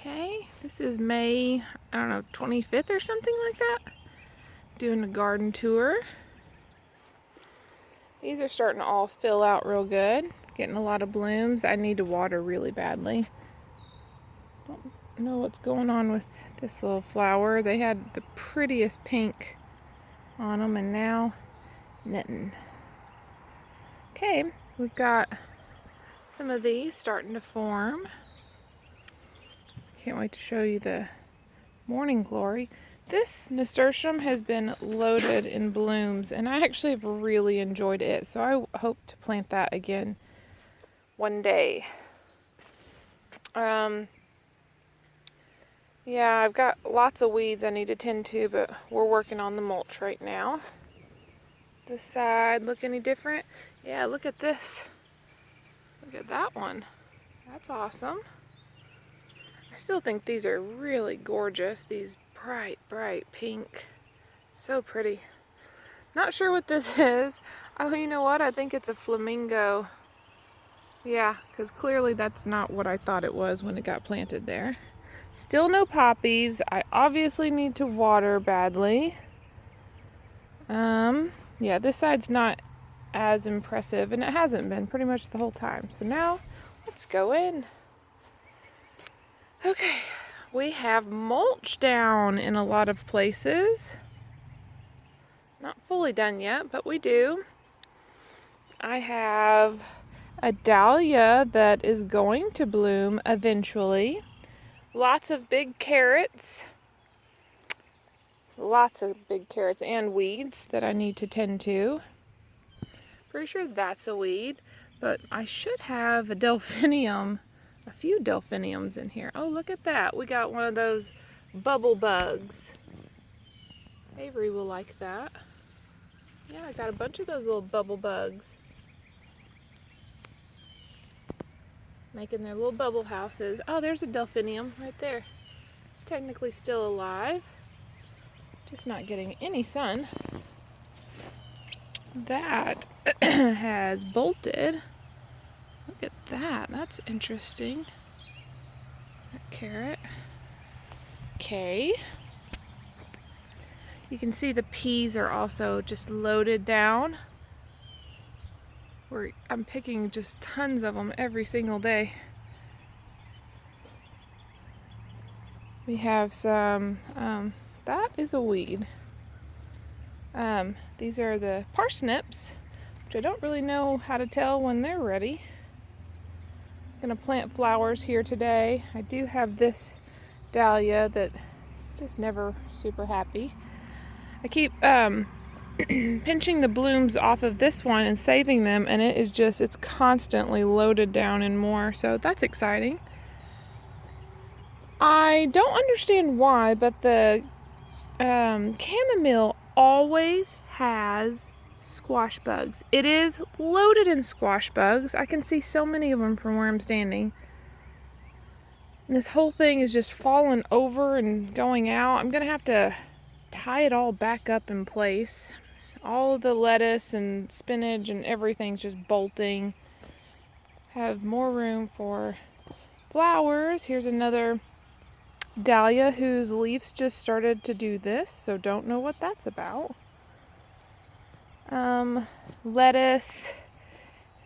Okay, this is May, I don't know, 25th or something like that. Doing a garden tour. These are starting to all fill out real good. Getting a lot of blooms. I need to water really badly. Don't know what's going on with this little flower. They had the prettiest pink on them and now nothing. Okay, we've got some of these starting to form. Can't wait to show you the morning glory. This nasturtium has been loaded in blooms and I actually have really enjoyed it, so I hope to plant that again one day. Yeah, I've got lots of weeds I need to tend to, but we're working on the mulch right now. This side look any different? Yeah, look at this. Look at that one. That's awesome. I still think these are really gorgeous, these bright pink. So pretty. Not sure what this is. Oh, you know what? I think it's a flamingo. Yeah, because clearly that's not what I thought it was when it got planted there. Still no poppies. I obviously need to water badly. Yeah, this side's not as impressive, and it hasn't been pretty much the whole time. So now, let's go in. Okay, we have mulch down in a lot of places. Not fully done yet, but we do. I have a dahlia that is going to bloom eventually. Lots of big carrots. Lots of big carrots and weeds that I need to tend to. Pretty sure that's a weed, but I should have a delphinium, a few delphiniums in here. Oh, look at that. We got one of those bubble bugs. Avery will like that. Yeah, I got a bunch of those little bubble bugs. Making their little bubble houses. Oh, there's a delphinium right there. It's technically still alive. Just not getting any sun. That has bolted. Look at that. That's interesting. That carrot. Okay. You can see the peas are also just loaded down. I'm picking just tons of them every single day. We have some, that is a weed. These are the parsnips, which I don't really know how to tell when they're ready. I'm gonna plant flowers here today. I do have this dahlia that just never super happy. I keep pinching the blooms off of this one and saving them, and it's constantly loaded down in more, so that's exciting. I don't understand why, but the chamomile always has squash bugs. It is loaded in squash bugs. I can see so many of them from where I'm standing. And this whole thing is just falling over and going out. I'm gonna have to tie it all back up in place. All of the lettuce and spinach and everything's just bolting. Have more room for flowers. Here's another dahlia whose leaves just started to do this, so don't know what that's about. Lettuce.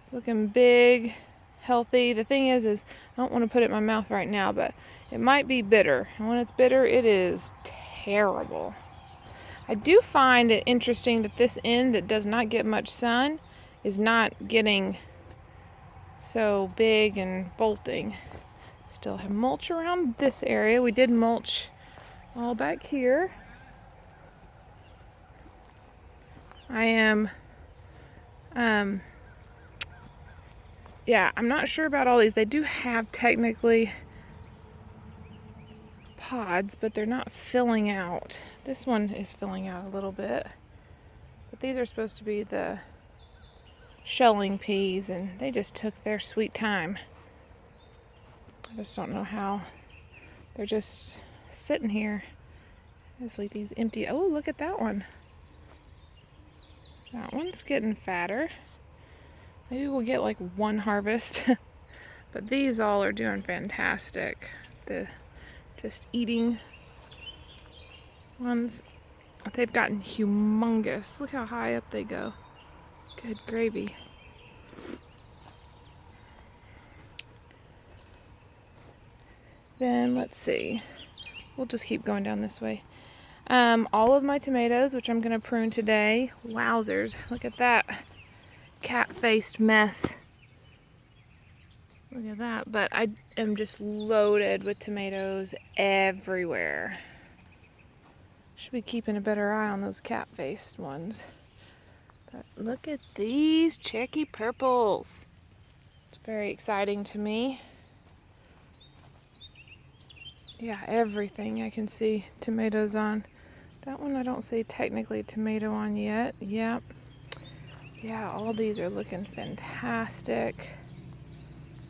It's looking big, healthy. The thing is I don't want to put it in my mouth right now, but it might be bitter. And when it's bitter, it is terrible. I do find it interesting that this end that does not get much sun is not getting so big and bolting. Still have mulch around this area. We did mulch all back here. I am, yeah, I'm not sure about all these. They do have technically pods, but they're not filling out. This one is filling out a little bit, but these are supposed to be the shelling peas, and they just took their sweet time. I just don't know how. They're just sitting here. Just leave these empty. Oh, look at that one. That one's getting fatter. Maybe we'll get like one harvest. But these all are doing fantastic. The just eating ones. They've gotten humongous. Look how high up they go. Good gravy. Then let's see. We'll just keep going down this way. All of my tomatoes, which I'm going to prune today. Wowzers, look at that cat-faced mess. Look at that. But I am just loaded with tomatoes everywhere. Should be keeping a better eye on those cat-faced ones. But look at these Cherokee purples. It's very exciting to me. Yeah, everything I can see tomatoes on. That one I don't see technically tomato on yet. Yep. Yeah, all these are looking fantastic.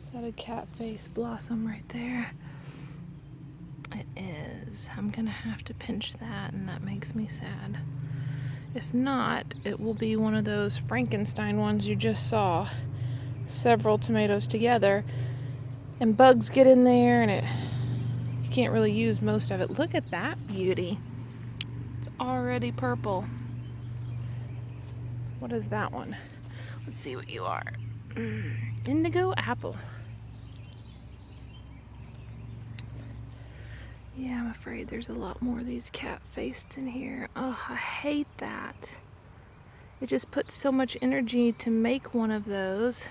Is that a cat face blossom right there? It is. I'm gonna have to pinch that, and that makes me sad. If not, it will be one of those Frankenstein ones you just saw. Several tomatoes together, and bugs get in there, and you can't really use most of it. Look at that beauty. It's already purple. What is that one? Let's see what you are. Indigo apple. Yeah, I'm afraid there's a lot more of these cat-faced in here. Oh, I hate that. It just puts so much energy to make one of those.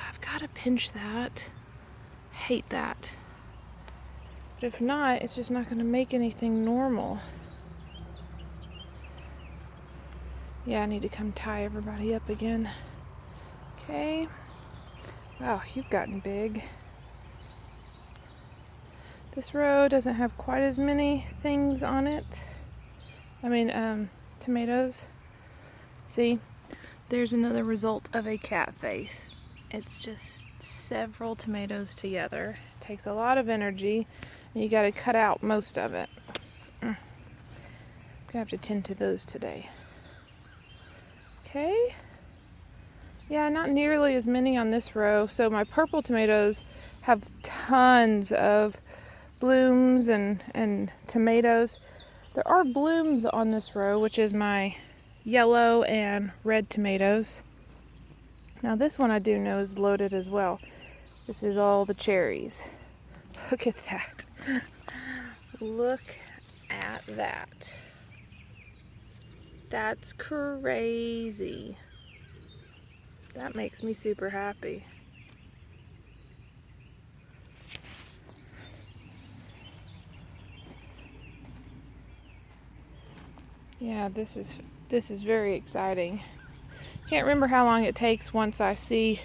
I've got to pinch that. Hate that. But if not, it's just not going to make anything normal. Yeah, I need to come tie everybody up again. Okay. Wow, you've gotten big. This row doesn't have quite as many things on it. I mean, tomatoes. See, there's another result of a cat face. It's just several tomatoes together. It takes a lot of energy, and you got to cut out most of it. I'm gonna have to tend to those today. Okay. Yeah, not nearly as many on this row. So my purple tomatoes have tons of blooms and tomatoes. There are blooms on this row, which is my yellow and red tomatoes. Now this one I do know is loaded as well. This is all the cherries. Look at that. Look at that. That's crazy. That makes me super happy. Yeah, this is very exciting. Can't remember how long it takes once I see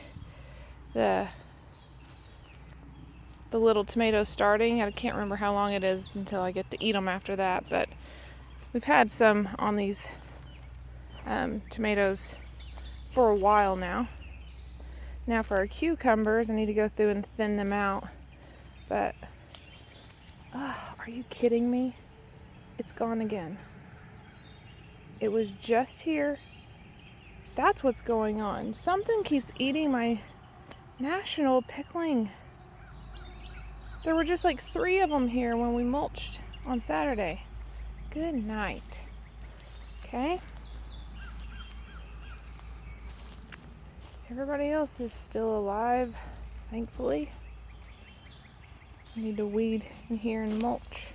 the little tomatoes starting. I can't remember how long it is until I get to eat them after that, but we've had some on these tomatoes for a while now. Now for our cucumbers, I need to go through and thin them out. But, are you kidding me? It's gone again. It was just here. That's what's going on. Something keeps eating my national pickling. There were just like 3 of them here when we mulched on Saturday. Good night. Okay. Everybody else is still alive, thankfully. I need to weed in here and mulch.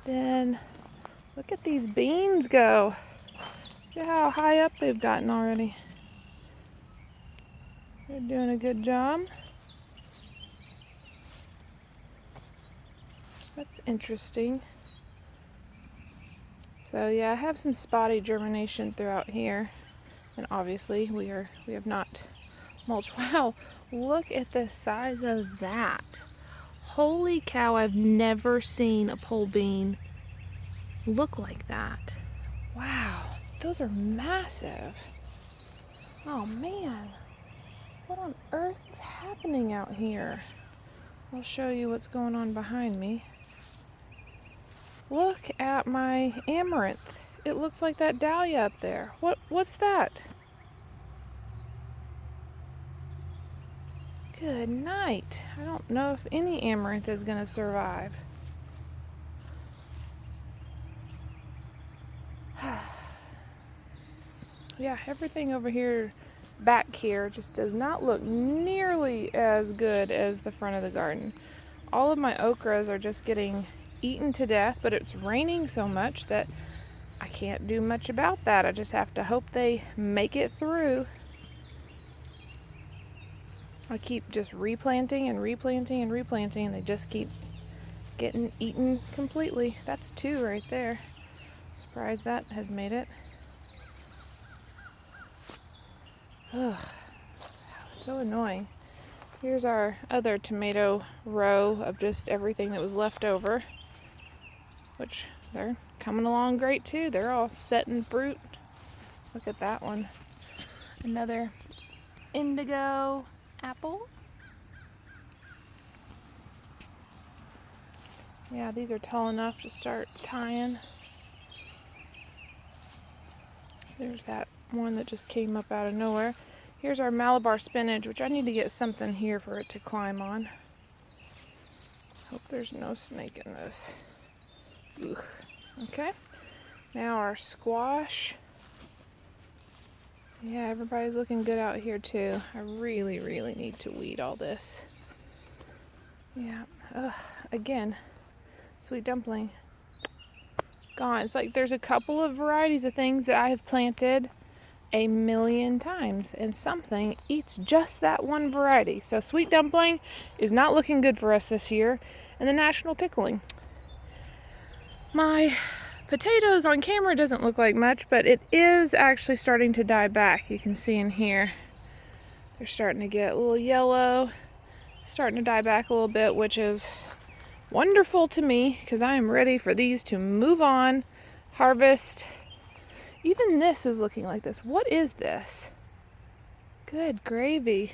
Then, look at these beans go. Look at how high up they've gotten already. They're doing a good job. That's interesting. So yeah, I have some spotty germination throughout here. And obviously we have not mulched. Wow, look at the size of that. Holy cow, I've never seen a pole bean look like that. Wow, those are massive. Oh man, what on earth is happening out here? I'll show you what's going on behind me. Look at my amaranth. It looks like that dahlia up there. What's that? Good night. I don't know if any amaranth is going to survive. Yeah, everything over here, back here, just does not look nearly as good as the front of the garden. All of my okras are just getting eaten to death, but it's raining so much that I can't do much about that. I just have to hope they make it through. I keep just replanting and replanting and replanting, and they just keep getting eaten completely. That's 2 right there. Surprised that has made it. Ugh, so annoying. Here's our other tomato row of just everything that was left over, which they're coming along great too. They're all setting fruit. Look at that one. Another indigo apple. Yeah, these are tall enough to start tying. There's that one that just came up out of nowhere. Here's our Malabar spinach, which I need to get something here for it to climb on. Hope there's no snake in this. Ugh. Okay, now our squash. Yeah, everybody's looking good out here too. I really, really need to weed all this. Yeah, again, sweet dumpling. Gone. It's like there's a couple of varieties of things that I have planted a million times, and something eats just that one variety. So sweet dumpling is not looking good for us this year, and the national pickling. My potatoes on camera doesn't look like much, but it is actually starting to die back. You can see in here they're starting to get a little yellow, starting to die back a little bit, which is wonderful to me because I am ready for these to move on, harvest. Even this is looking like this. What is this? Good gravy.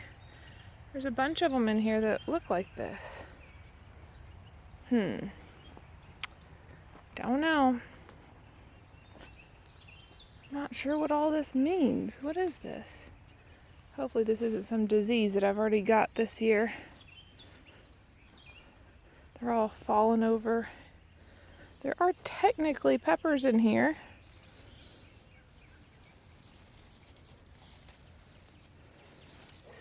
There's a bunch of them in here that look like this. Don't know. Not sure what all this means. What is this? Hopefully this isn't some disease that I've already got this year. They're all fallen over. There are technically peppers in here.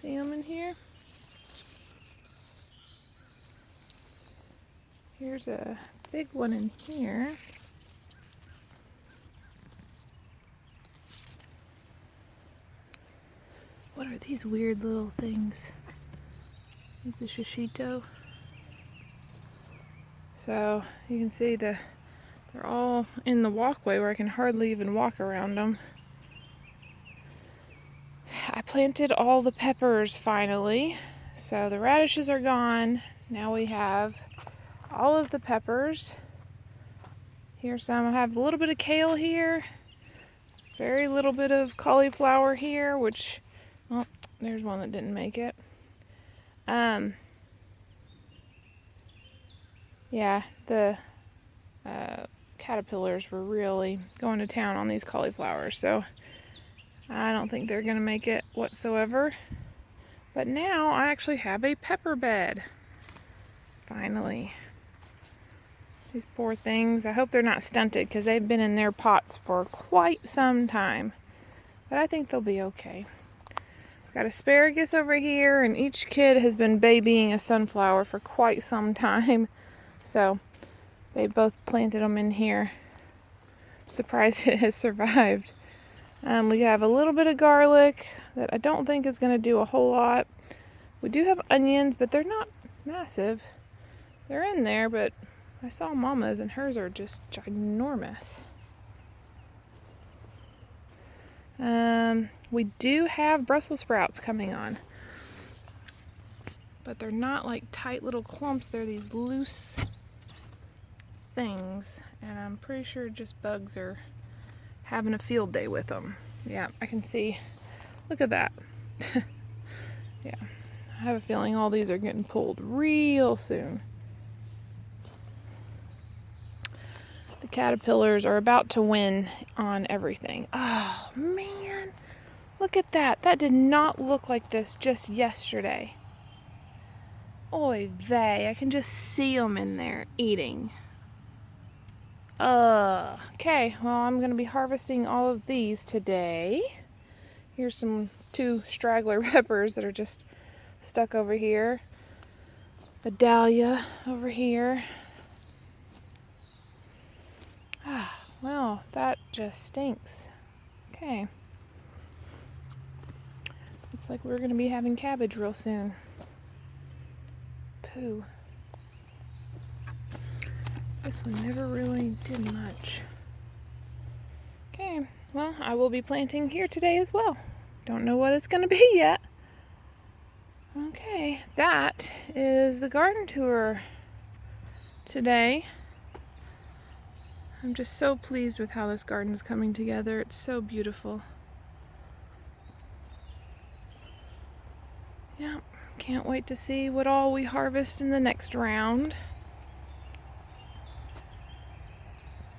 See them in here? Here's a big one in here. What are these weird little things? Is the shishito? So you can see they're all in the walkway where I can hardly even walk around them. I planted all the peppers finally, so the radishes are gone. Now we have all of the peppers. Here's some. I have a little bit of kale here, very little bit of cauliflower here, which, well, there's one that didn't make it. Yeah, the caterpillars were really going to town on these cauliflowers, so I don't think they're going to make it whatsoever. But now I actually have a pepper bed. Finally. These poor things. I hope they're not stunted because they've been in their pots for quite some time. But I think they'll be okay. Got asparagus over here, and each kid has been babying a sunflower for quite some time. So they both planted them in here. Surprised it has survived. We have a little bit of garlic that I don't think is going to do a whole lot. We do have onions, but they're not massive. They're in there, but I saw Mama's and hers are just ginormous. We do have Brussels sprouts coming on, but they're not like tight little clumps. They're these loose things, and I'm pretty sure just bugs are having a field day with them. Yeah, I can see. Look at that. Yeah, I have a feeling all these are getting pulled real soon. The caterpillars are about to win on everything. Oh man, look at that. That did not look like this just yesterday. Oy vey, I can just see them in there eating. Okay, well, I'm going to be harvesting all of these today. Here's some 2 straggler peppers that are just stuck over here. A dahlia over here. Ah, well, that just stinks. Okay. Looks like we're going to be having cabbage real soon. Pooh. This one never really did much. Okay, well, I will be planting here today as well. Don't know what it's going to be yet. Okay, that is the garden tour today. I'm just so pleased with how this garden is coming together. It's so beautiful. Yeah, can't wait to see what all we harvest in the next round.